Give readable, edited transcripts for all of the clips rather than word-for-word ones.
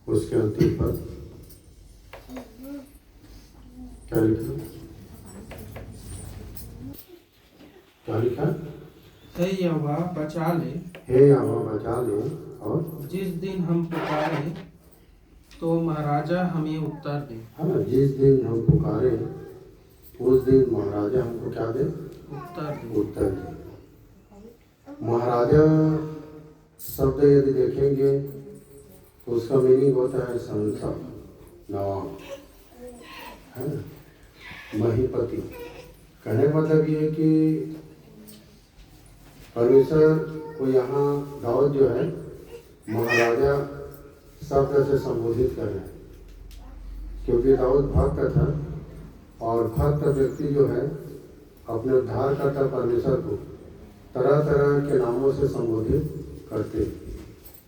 उसके अंतिम पद क्या लिखा? क्या लिखा? हे यहोवा बचा ले, हे यहोवा बचा ले, और जिस दिन हम पुकारे तो महाराजा हमें उत्तर दे। है ना, जिस दिन हम पुकारे उस दिन महाराजा हमको क्या दे? उत्तर दे। महाराजा शब्द यदि देखेंगे तो उसका मीनिंग होता है संसद, नवाब, है ना, महीपति। कहने का मतलब ये है कि परमेश्वर को यहाँ दाऊद जो है महाराजा शब्द से संबोधित कर रहे हैं, क्योंकि दाऊद भक्त था और भक्त व्यक्ति जो है अपने उद्धारकर्ता परमेश्वर को तरह तरह के नामों से संबोधित करते हैं,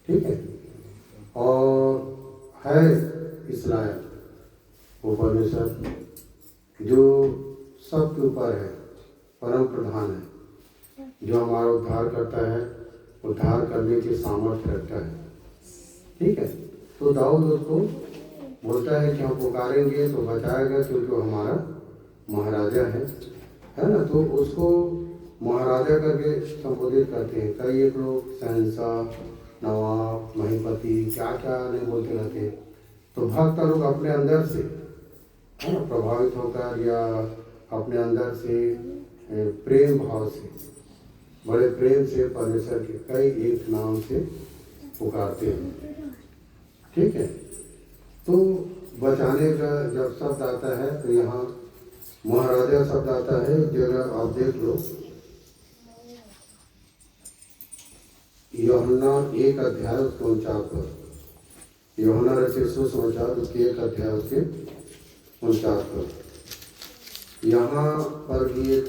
ठीक है। और है इस्राएल वो परमेश्वर जो सबके ऊपर है, परम प्रधान है, जो हमारा उद्धार करता है, उद्धार करने की सामर्थ्य रखता है, ठीक है। तो दाऊद उसको बोलता है कि हम पुकारेंगे तो बचाएगा, क्योंकि वो हमारा महाराजा है ना। तो उसको महाराजा करके संबोधित करते हैं। कई एक लोग शहंशाह, नवाब, महीपति क्या क्या नहीं बोलते रहते हैं। तो भक्त लोग अपने अंदर से है ना प्रभावित होकर या अपने अंदर से प्रेम भाव से, बड़े प्रेम से परमेश्वर के कई एक नाम से पुकारते हैं, ठीक है। तो बचाने का जब शब्द आता है तो यहाँ महाराजा शब्द आता है। जगह आप देख लो, यूहन्ना 1 अध्याय उसके 49 पर, यूहन्ना रचित सुसमाचार उसके 1 अध्याय उसके 49 पर। यहाँ पर भी एक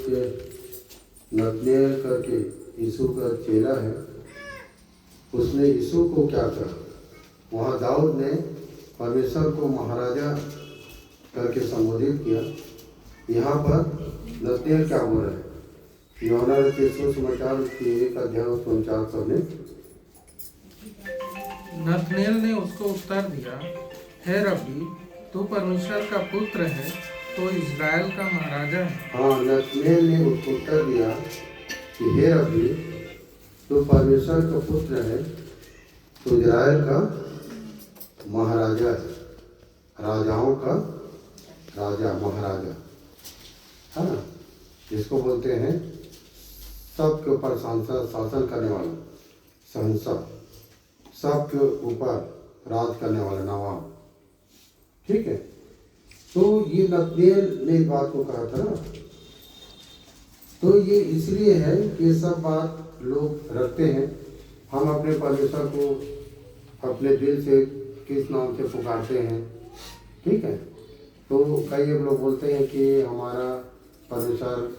नतनेल करके यीशु का चेला है, उसने यीशु को क्या कहा? वहाँ दाऊद ने परमेश्वर को महाराजा करके संबोधित किया। यहाँ पर नतनेल क्या बोल रहा है? यूहन्ना रचित सुसमाचार उसके 1 अध्याय 49 पर में नतनेल ने उसको उत्तर दिया, हे रब्बी, तू परमेश्वर का पुत्र है तो इज़राइल का महाराजा है। हाँ, नतनेल ने उसको उत्तर दिया कि हे रब्बी, तू परमेश्वर का पुत्र है तो इज़राइल का महाराजा है, राजाओं का राजा, महाराजा, है ना, जिसको बोलते हैं सबके ऊपर शासन करने वाला, शहंशाह, सबके ऊपर राज करने वाला नवाब, ठीक है। तो ये नतनेल ने इस बात को कहा था ना। तो ये इसलिए है कि ये सब बात लोग रखते हैं। हम अपने परमेश्वर को अपने दिल से किस नाम से पुकारते हैं, ठीक है। तो कई लोग बोलते हैं कि हमारा परमेश्वर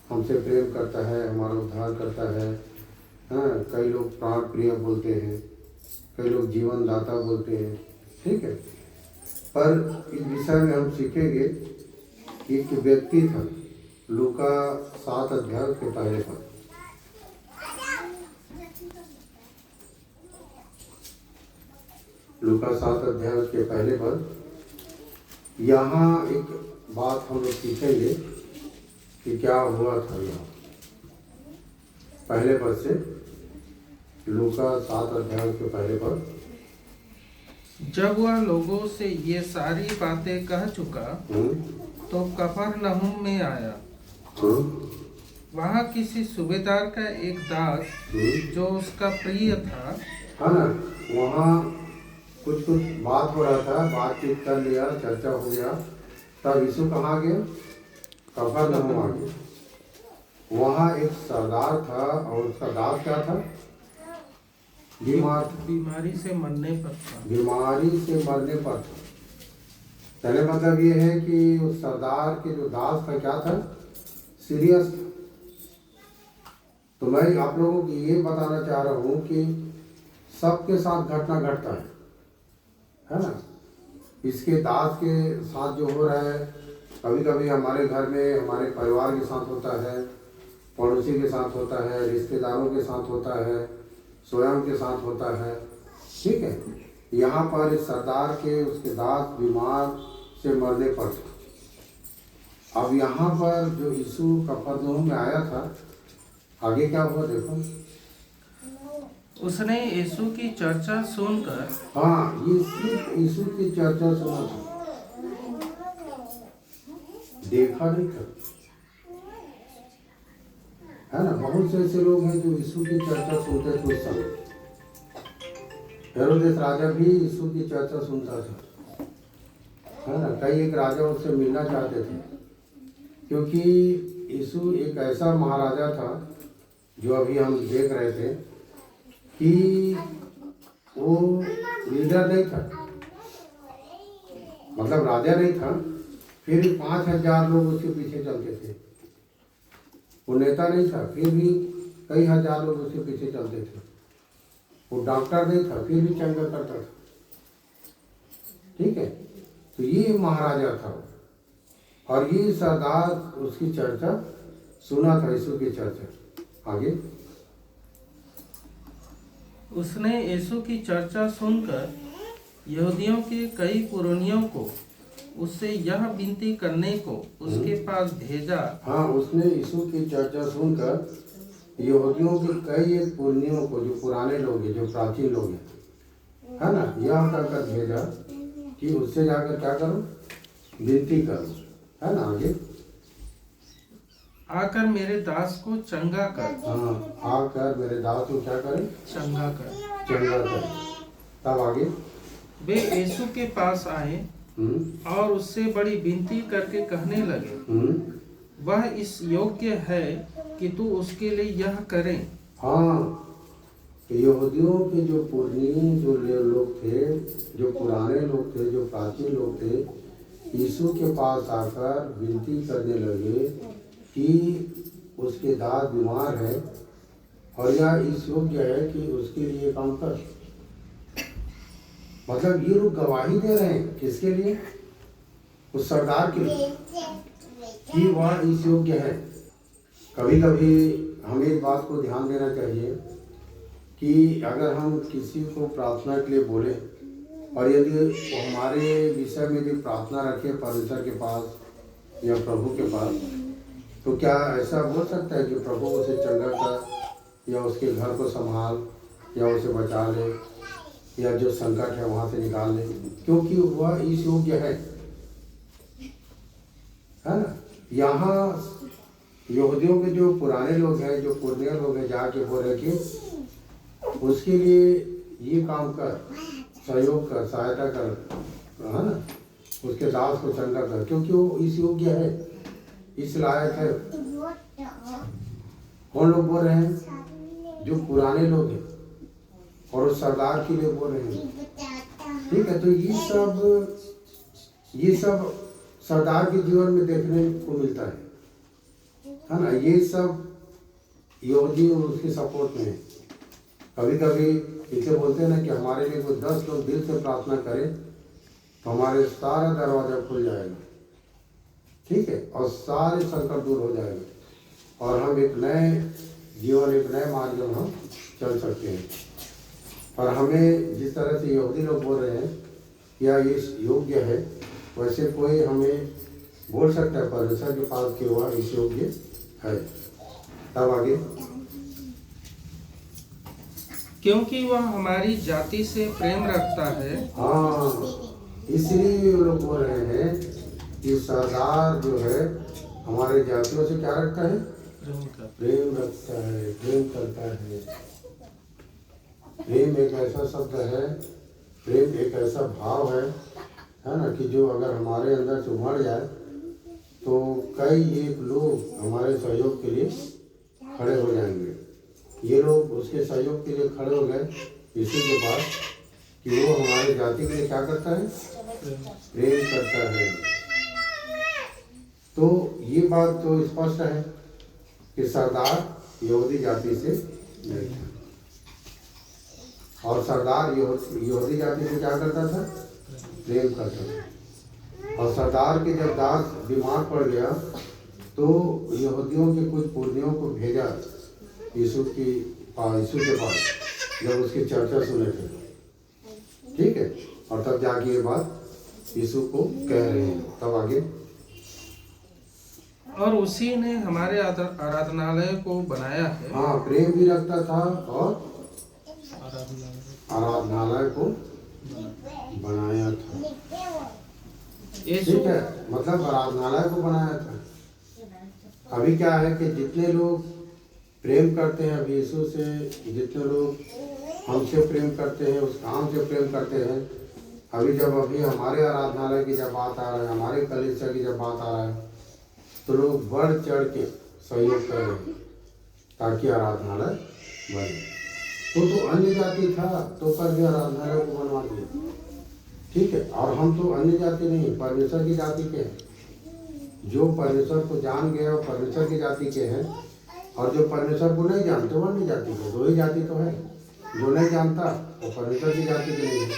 हमसे प्रेम करता है, हमारा उद्धार करता है। हाँ, कई लोग प्राण प्रिय बोलते हैं, कई लोग जीवन दाता बोलते हैं, ठीक है। पर इस विषय में हम सीखेंगे कि एक व्यक्ति था, लूका 7 अध्याय के पहले पर, लूका 7 अध्याय के पहले पर, यहाँ एक बात हम लोग सीखेंगे कि क्या हुआ था। यहाँ पहले पद से, लूका 7 अध्याय के पहले पर, जब वह लोगों से ये सारी बातें कह चुका तो कफरनहूम में आया। वहाँ किसी सूबेदार का एक दास जो उसका प्रिय था, है ना, वहाँ कुछ बात हो रहा था, बातचीत कर लिया, चर्चा हो गया, तब यीशु कहाँ गया? कफरनहूम आ गया। वहाँ एक सरदार था और उसका दास क्या था? बीमारी से मरने पर था। बीमारी से मरने पर था। पहले मतलब ये है कि उस सरदार के जो दास था क्या था? सीरियस था। तो मैं आप लोगों को ये बताना चाह रहा हूँ कि सबके साथ घटना घटता है ना। इसके दास के साथ जो हो रहा है, कभी कभी हमारे घर में, हमारे परिवार के साथ होता है, पड़ोसी के साथ होता है, रिश्तेदारों के साथ होता है, स्वयं के साथ होता है, ठीक है। यहाँ पर इस सरदार के उसके दास बीमार से मरने पर थे। अब यहाँ पर जो यीशु कफरनहूम में आया था, आगे क्या हुआ देखो। उसने यीशु की चर्चा सुनकर, हाँ, ये सिर्फ यीशु की चर्चा सुना था, देखा नहीं था, है ना। बहुत से ऐसे लोग हैं जो यीशु की चर्चा सुनते थे उस समय। हेरोदेस राजा भी यीशु की चर्चा सुनता था, है ना। कई एक राजा उससे मिलना चाहते थे, क्योंकि यीशु एक ऐसा महाराजा था जो अभी हम देख रहे थे कि वो लीडर नहीं था, मतलब राजा नहीं था, फिर भी 5,000 लोग उसके पीछे चलते थे। वो नेता नहीं था, फिर भी कई हजार लोग उसके पीछे चलते थे। वो डॉक्टर नहीं था, फिर भी चंगा करता था। ठीक है, तो ये महाराजा था और ये सरदार उसकी चर्चा सुना था, यीशु की चर्चा। आगे उसने यीशु की चर्चा सुनकर यहूदियों के कई पुरनियों को उससे यह विनती करने को उसके पास भेजा। हाँ, उसने यीशु की चर्चा सुनकर यहूदियों के कई एक पुरनियों को, जो पुराने लोग हैं, जो प्राचीन लोग हैं, है ना, यह कहकर भेजा कि उससे जाकर क्या करो, विनती करो, है ना। आगे आकर मेरे दास को चंगा कर। हाँ, आकर मेरे दास को क्या करें, चंगा कर। चंगा कर। तब आगे वे यीशु के पास आए और उससे बड़ी विनती करके कहने लगे, वह इस योग्य है कि तू उसके लिए यह करे। हाँ, यहूदियों के जो पुराने जो लोग थे, जो पुराने लोग थे, जो प्राचीन लोग थे, यीशु के पास आकर विनती करने लगे कि उसके दास बीमार है और यह इस योग्य है कि उसके लिए काम कर। मतलब ये लोग गवाही दे रहे हैं किसके लिए, उस सरदार के लिए, कि वह इस योग्य है। कभी कभी हमें इस बात को ध्यान देना चाहिए कि अगर हम किसी को प्रार्थना के लिए बोले और यदि वो हमारे विषय में यदि प्रार्थना रखे परमेश्वर के पास या प्रभु के पास, तो क्या ऐसा हो सकता है कि प्रभु उसे चंगा कर या उसके घर को संभाल या उसे बचा ले या जो संकट है वहाँ से निकाल ले, क्योंकि वह इस योग्य है ना। यहाँ यहूदियों के जो पुराने लोग हैं, जो पुरनिया लोग हैं, जाके बोल रहे कि उसके लिए ये काम कर, सहयोग कर, सहायता कर, है ना, उसके दास को चंगा कर, क्योंकि वो इस योग्य है, इस लायक है। कौन लोग बोल रहे हैं, जो पुराने लोग हैं, और उस सरदार के लिए बोल रहे हैं। ठीक है, तो ये सब सरदार के जीवन में देखने को मिलता है ना। ये सब यहूदी उसके सपोर्ट में है। कभी कभी इसे बोलते हैं ना कि हमारे लिए कोई 10 लोग दिल से प्रार्थना करें तो हमारे सारा दरवाजा खुल जाएगा, ठीक है, और सारे संकट दूर हो जाएंगे और हम एक नए जीवन, एक नए मार्ग में हम चल सकते हैं। और हमें जिस तरह से यहूदी लोग बोल रहे हैं या ये योग्य है, वैसे कोई हमें बोल सकता है परमेश्वर के पास कि वह इस योग्य है। तब आगे, क्योंकि वह हमारी जाति से प्रेम रखता है। हाँ, इसलिए लोग बोल रहे हैं कि सरदार जो है हमारे जातियों से क्या रखता है, प्रेम रखता है, प्रेम करता है। प्रेम एक ऐसा शब्द है, प्रेम एक ऐसा भाव है ना, कि जो अगर हमारे अंदर से उमड़ जाए तो कई एक लोग हमारे सहयोग के लिए खड़े हो जाएंगे। ये लोग उसके सहयोग के लिए खड़े हो गए इसी के पास कि वो हमारे जाति के लिए क्या करता है, प्रेम करता है। तो ये बात तो स्पष्ट है कि सरदार यहूदी जाति से नहीं था, और सरदार यहूदी जाति से क्या करता था, प्रेम करता था। और सरदार के जब दास बीमार पड़ गया तो यहूदियों के कुछ पुरनियों को भेजा यीशु के पास, जब उसकी चर्चा सुने थे। ठीक है। और तब जाके ये बात यीशु को कह रहे हैं। तब आगे, और उसी ने हमारे आराधनालय को बनाया है। हाँ, प्रेम भी रखता था और आराधनालय को बनाया था। यीशु ठीक है, मतलब आराधनालय को बनाया था। अभी क्या है कि जितने लोग प्रेम करते हैं अभी यीशु से, जितने लोग हमसे प्रेम करते हैं, उस काम से प्रेम करते हैं, अभी हमारे आराधनालय की जब बात आ रहा है, हमारे कलीसिया की जब बात आ रहा है, तो लोग बढ़ चढ़ के सहयोग कर रहे हैं ताकि आराधनालय बने। तो अन्य जाति था तो कर भी आराधनालय को बनवा दिया। ठीक है, और हम तो अन्य जाति नहीं, परमेश्वर की जाति के हैं। जो परमेश्वर को जान गए और परमेश्वर की जाति के हैं, और जो परमेश्वर को नहीं जानते वो अन्य जाति के। दो ही जाति तो है, जो नहीं जानता वो परमेश्वर की जाति के नहीं है,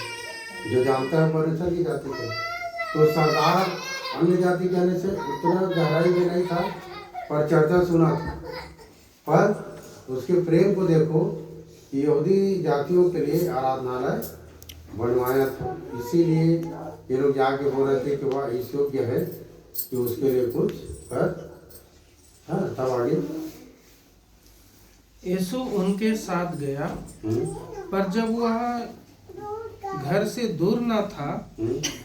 जो जानता है परमेश्वर की जाति के। तो सरदार अन्य जाति कहने से उतना गहराई में नहीं था, पर चर्चा सुना था। पर उसके प्रेम को देखो, यहूदी जातियों के लिए आराधनालय बनवाया था। इसीलिए ये लोग जाके बोल रहे थे कि वह इस योग्य है कि उसके लिए कुछ कर। हाँ, तब आगे, यीशु उनके साथ गया, पर जब वह घर से दूर न था,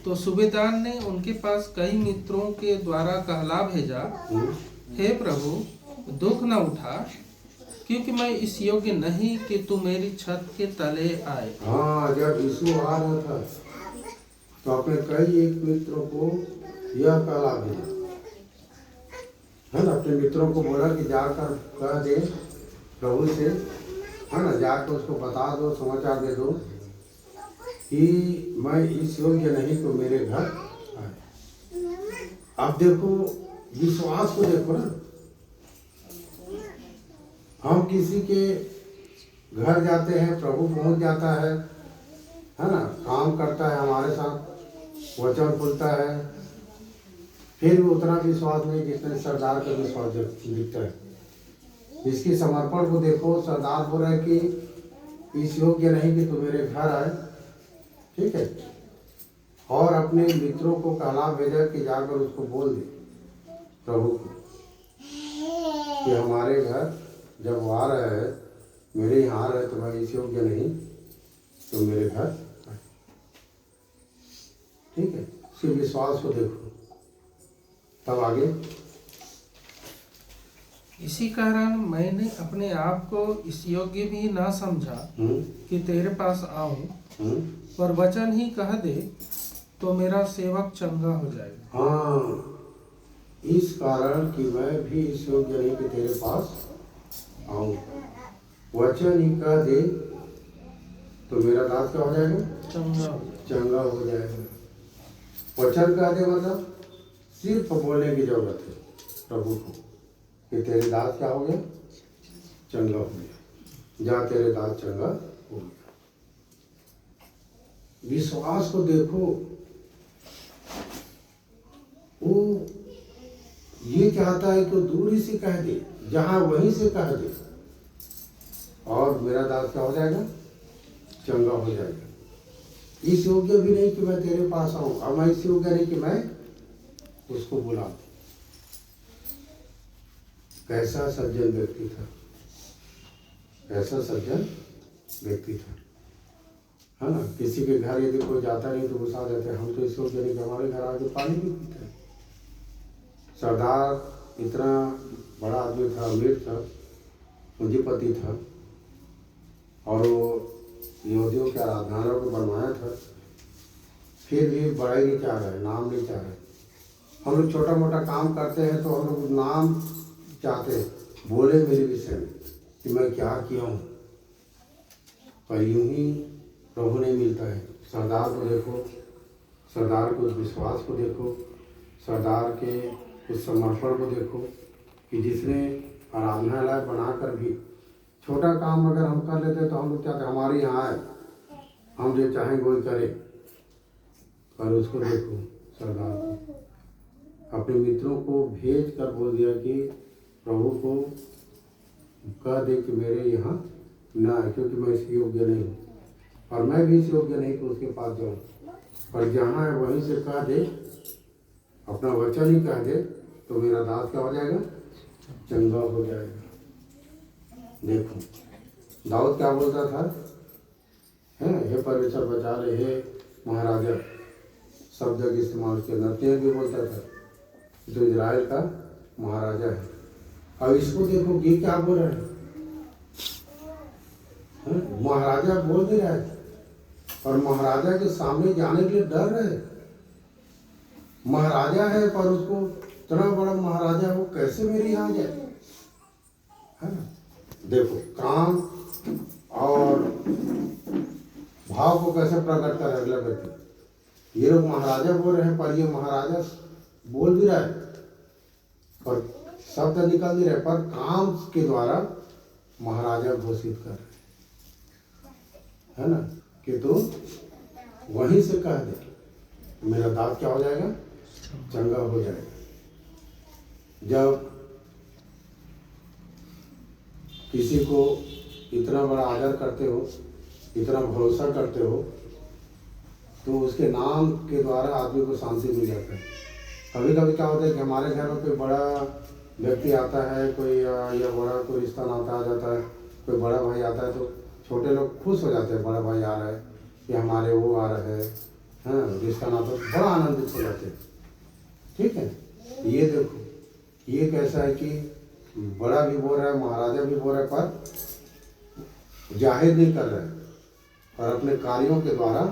तो सूबेदार ने उनके पास कई मित्रों के द्वारा कहला भेजा, हे प्रभु, दुख न उठा, क्योंकि मैं इस योग्य नहीं कि तू मेरी छत के तले आए। हाँ, जब यीशु आ रहा था तो अपने कई एक मित्रों को यह कहला भेजा, है ना। अपने मित्रों को बोला कि जाकर कह दे प्रभु से, है ना, जाकर उसको बता दो, समाचार दे दो कि मैं इस योग्य नहीं तो मेरे घर आए। अब देखो, विश्वास को देखो ना। हम किसी के घर जाते हैं, प्रभु पहुंच जाता है ना, काम करता है हमारे साथ, वचन बोलता है, फिर भी उतना विश्वास नहीं जितने सरदार का विश्वास दिखता है। इसकी समर्पण को देखो, सरदार बोल रहा है कि इस योग्य नहीं कि तू मेरे घर आए। ठीक है, और अपने मित्रों को कहला भेजा कि जाकर उसको बोल दे प्रभु को कि हमारे घर जब वो आ रहा है, मेरे यहाँ आ रहा है, तो मैं इस योग्य नहीं तो मेरे घर आए। ठीक है, उसके विश्वास को देखो। तब आगे, इसी कारण मैंने अपने आप को इस योग्य भी ना समझा कि तेरे पास आऊं, पर वचन ही कह दे तो मेरा सेवक चंगा हो जाएगा। हाँ, इस कारण कि मैं भी इस योग्य नहीं कि तेरे पास आऊं, वचन ही कह दे तो मेरा दास क्या हो जाएगा? चंगा हो जाएगा। वचन कह दे मतलब सिर्फ बोलने की जरूरत है प्रभु को कि तेरे दास क्या हो गया? चंगा हो गया। जा, तेरे दास चंगा हो गया। विश्वास को देखो, वो ये चाहता है कि दूरी से कह दे, जहां वहीं से कह दे, और मेरा दास क्या हो जाएगा? चंगा हो जाएगा। इस योग्य भी नहीं कि मैं तेरे पास आऊं, और मैं इस योग्य नहीं कि मैं उसको बुलाऊं। कैसा सज्जन व्यक्ति था, कैसा सज्जन व्यक्ति था, है ना। किसी के घर यदि कोई जाता नहीं तो गुस्सा जाते, हम तो इस योग्य नहीं कि हमारे घर आके पानी भी पीते हैं। सरदार इतना बड़ा आदमी था, अमीर था, पूंजीपति था, और वो यहूदियों के आराधनालय को बनवाया था, फिर भी बड़ाई नहीं चाह रहे, नाम नहीं चाह रहे। हम लोग छोटा मोटा काम करते हैं तो हम लोग नाम चाहते हैं, बोले मेरे विषय में कि मैं क्या किया हूँ, पर यूं ही प्रभु नहीं मिलता है। सरदार को देखो, सरदार के उस विश्वास को देखो, सरदार के उस समर्पण को देखो कि जिसने आराधनालय बनाकर भी छोटा काम अगर हम कर लेते तो हम लोग चाहते हमारे यहाँ आए, हम जो चाहेंगे वही करें, पर उसको देखो, सरदार को अपने मित्रों को भेज कर बोल दिया कि प्रभु को कह दे कि मेरे यहाँ ना आए, क्योंकि मैं इसके योग्य नहीं हूँ। और मैं भी इस योग्य नहीं कि उसके पास जाऊं, पर जहाँ है वहीं से कह दे, अपना वचन ही कह दे, तो मेरा दास क्या हो जाएगा, चंगा हो जाएगा। देखो दाऊद क्या बोलता था, है हे परमेश्वर बचा ले, हे महाराजा, शब्द का इस्तेमाल किया। नतनेल भी बोलता था जो इजराइल का महाराजा है। अब इसको देखो ये क्या बोल रहा है, महाराजा बोल दे रहा है, और महाराजा के सामने जाने के लिए डर रहे। महाराजा है पर उसको इतना बड़ा महाराजा वो कैसे मेरे यहाँ जाए, है ना। देखो काम और भाव को कैसे प्रकट कर अगला व्यक्ति। ये लोग महाराजा बोल रहे हैं, पर ये महाराजा बोल भी रहा है, पर शब्द निकल नहीं रहे, पर काम के द्वारा महाराजा घोषित कर रहे, है ना, कि तो वहीं से कह दे, मेरा दास क्या हो जाएगा, चंगा हो जाएगा। जब किसी को इतना बड़ा आदर करते हो, इतना भरोसा करते हो, तो उसके नाम के द्वारा आदमी को शांति मिल जाता है। कभी कभी क्या होता है कि हमारे घर में कोई बड़ा व्यक्ति आता है, कोई या बड़ा कोई रिश्ता नाता आ जाता है, कोई बड़ा भाई आता है, तो छोटे लोग खुश हो जाते हैं, बड़ा भाई आ रहा है या हमारे वो आ रहा है, हाँ, रिश्ता नाता, बड़ा आनंदित हो जाते हैं। ठीक है, ये देखो ये कैसा है कि बड़ा भी बोल रहा है, महाराजा भी बोल रहा है, पर जाहिर नहीं कर रहा है, और अपने कार्यों के द्वारा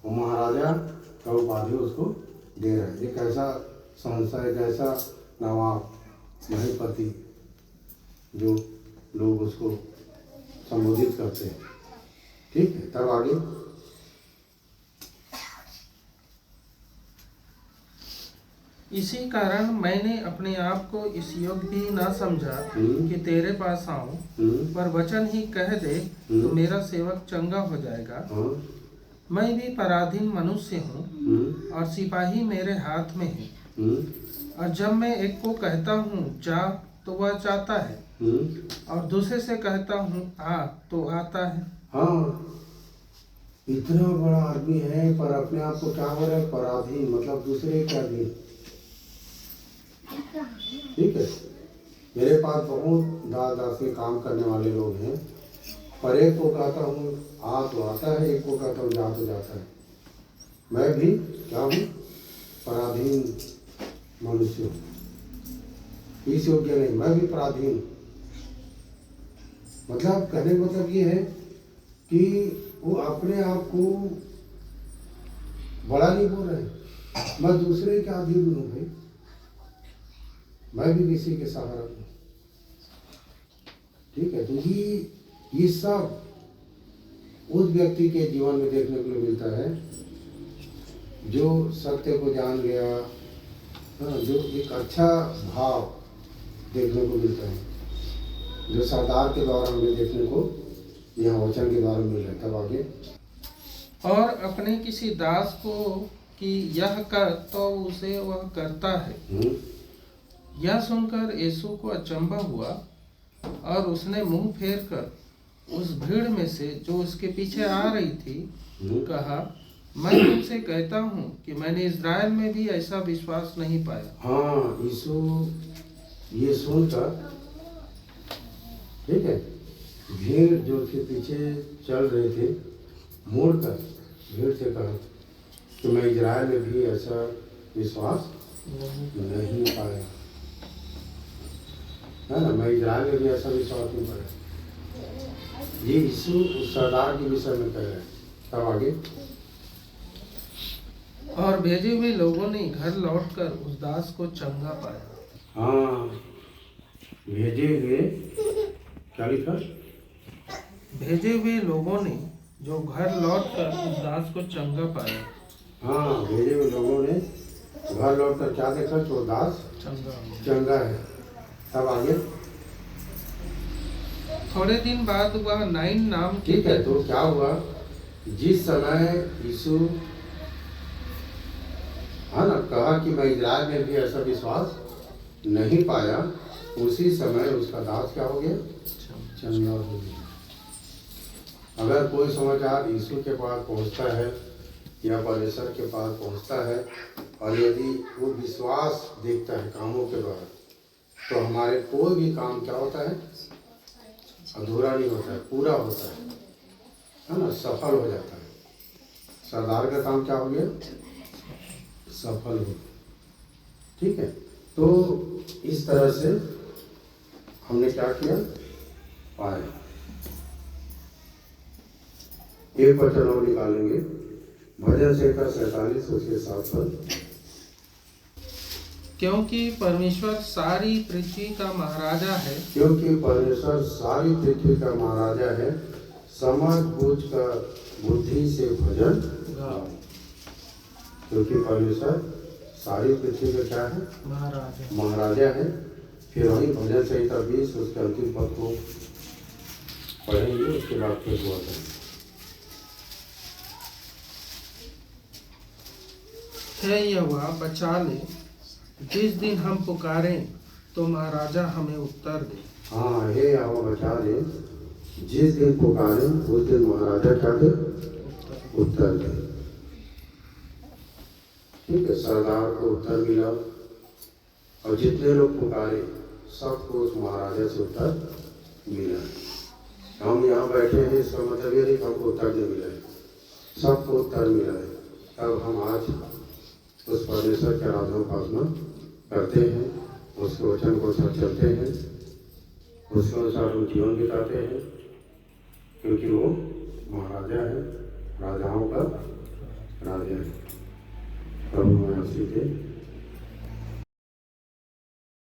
वो महाराजा का उपाधि उसको दे रहा है। एक ऐसा संस्था, एक ऐसा नवाब महीपति जो लोग उसको संबोधित करते हैं। ठीक है, तब आगे इसी कारण मैंने अपने आप को इस योग्य भी ना समझा कि तेरे पास आऊं, पर वचन ही कह दे तो मेरा सेवक चंगा हो जाएगा। मैं भी पराधीन मनुष्य हूँ और सिपाही मेरे हाथ में है, और जब मैं एक को कहता हूँ जा तो वह जाता है, और दूसरे से कहता हूँ आ तो आता है। हाँ, इतना बड़ा आदमी है पर अपने आप को क्या हो रहा है, पराधीन, मतलब दूसरे के अधीन। ठीक है, मेरे पास बहुत दास दास के काम करने वाले लोग हैं, पर एक को कहता हूँ आ तो आता है, एक को कहता हूँ जा तो जाता है। मैं भी क्या हूँ, पराधीन मनुष्य हूँ, इस योग्य नहीं, मैं भी पराधीन। मतलब कहने का मतलब ये है कि वो अपने आप को बड़ा नहीं बोल रहे, मैं दूसरे के अधीन हूँ भाई, मैं भी किसी के सहारा हूँ। ठीक है, तो ये सब उस व्यक्ति के जीवन में देखने को मिलता है जो सत्य को जान गया, हाँ, जो एक अच्छा भाव देखने को मिलता है, जो सरदार के द्वारा हमें देखने को यहाँ वचन के द्वारा मिल रहा है। तब आगे और अपने किसी दास को कि यह कर तो उसे वह करता है। यह सुनकर यीशु को अचंभा हुआ, और उसने मुंह फेर कर उस भीड़ में से जो उसके पीछे आ रही थी कहा, मैं तुमसे कहता हूँ कि मैंने इज़राइल में भी ऐसा विश्वास नहीं पाया। हाँ, यीशु ये सुनकर, ठीक है, भीड़ जो उसके पीछे चल रहे थे मुड़कर भीड़ से कहा कि मैं इज़राइल में भी ऐसा विश्वास नहीं पाया, है ना, मैं इज़राइल में भी ऐसा विश्वास नहीं पाया। ये यीशु उस सरदार के विषय में कह रहे हैं। तब आगे और भेजे हुए लोगों ने घर लौटकर उस दास को चंगा पाया। हाँ, भेजे हुए क्या लिखा, भेजे हुए लोगों ने जो घर लौटकर उस दास को चंगा पाया। हाँ, भेजे हुए लोगों ने घर लौटकर क्या देखा, तो दास चंगा है। तब आगे थोड़े दिन बाद वह नाइन नाम के, ठीक है, तो क्या हुआ, जिस समय यीशु, हाँ ना, कहा कि मैं इज़राइल में भी ऐसा विश्वास नहीं पाया, उसी समय उसका दास क्या हो गया, चंगा हो गया। अगर कोई समाचार यीशु के पास पहुंचता है या परमेश्वर के पास पहुंचता है और यदि वो विश्वास देखता है कामों के द्वारा, तो हमारे कोई भी काम क्या होता है, अधूरा नहीं होता है, पूरा होता है ना, सफल हो जाता है। सरदार का काम क्या हो गया, सफल हो गया। ठीक है, तो इस तरह से हमने क्या किया, पाया। एक वचन और निकालेंगे, भजन संहिता 47 उसके 7 पर। क्योंकि परमेश्वर सारी पृथ्वी का महाराजा है, क्योंकि परमेश्वर सारी पृथ्वी का महाराजा है, समझ बूझ कर बुद्धि से भजन गाओ। क्योंकि परमेश्वर सारी पृथ्वी का क्या है, महाराजा है। फिर वही भजन संहिता 20 उसके अंतिम पद को पढ़ेंगे, उसके बाद फिर हुआ था। हे यहोवा बचा ले, जिस दिन हम पुकारें तो महाराजा हमें उत्तर दे। हाँ, हे यहोवा बचा ले, जिस दिन पुकारें उस दिन महाराजा क्या दे, उत्तर दे। ठीक है, सरदार को उत्तर मिला और जितने लोग पुकारे सबको उस महाराजा से उत्तर मिला। हम यहाँ बैठे हैं, इसका मतलब ये नहीं कि हमको उत्तर नहीं मिला है, सबको उत्तर मिला है। तब हम आज उस परमेश्वर के आराधना उपासना करते हैं, उसके वचन को साथ चलते हैं, उसके अनुसार हम जीवन बिताते हैं, क्योंकि वो महाराजा है, राजाओं का राजा है। प्रभु में आशीष दे।